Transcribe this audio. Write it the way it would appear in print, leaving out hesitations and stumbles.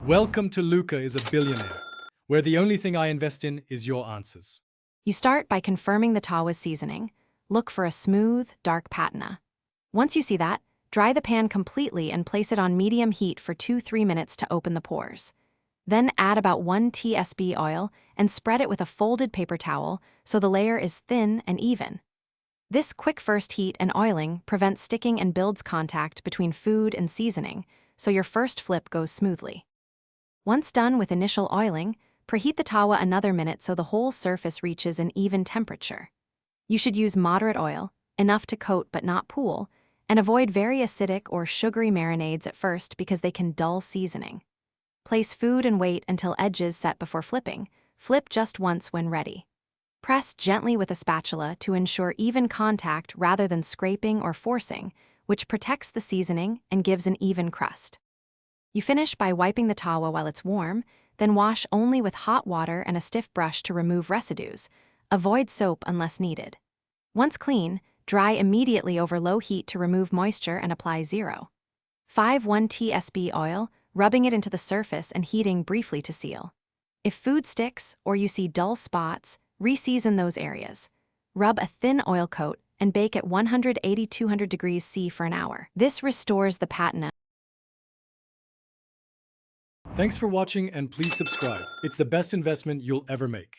Welcome to Luca is a Billionaire, where the only thing I invest in is your answers. You start by confirming the tawa's seasoning. Look for a smooth, dark patina. Once you see that, dry the pan completely and place it on medium heat for 2-3 minutes to open the pores. Then add about 1 tsp oil and spread it with a folded paper towel so the layer is thin and even. This quick first heat and oiling prevents sticking and builds contact between food and seasoning, so your first flip goes smoothly. Once done with initial oiling, preheat the tawa another minute so the whole surface reaches an even temperature. You should use moderate oil, enough to coat but not pool, and avoid very acidic or sugary marinades at first because they can dull seasoning. Place food and wait until edges set before flipping. Flip just once when ready. Press gently with a spatula to ensure even contact rather than scraping or forcing, which protects the seasoning and gives an even crust. You finish by wiping the tawa while it's warm, then wash only with hot water and a stiff brush to remove residues. Avoid soap unless needed. Once clean, dry immediately over low heat to remove moisture and apply 0.51 tsp oil, rubbing it into the surface and heating briefly to seal. If food sticks or you see dull spots, re-season those areas. Rub a thin oil coat and bake at 180-200 degrees C for an hour. This restores the patina. Thanks for watching and please subscribe. It's the best investment you'll ever make.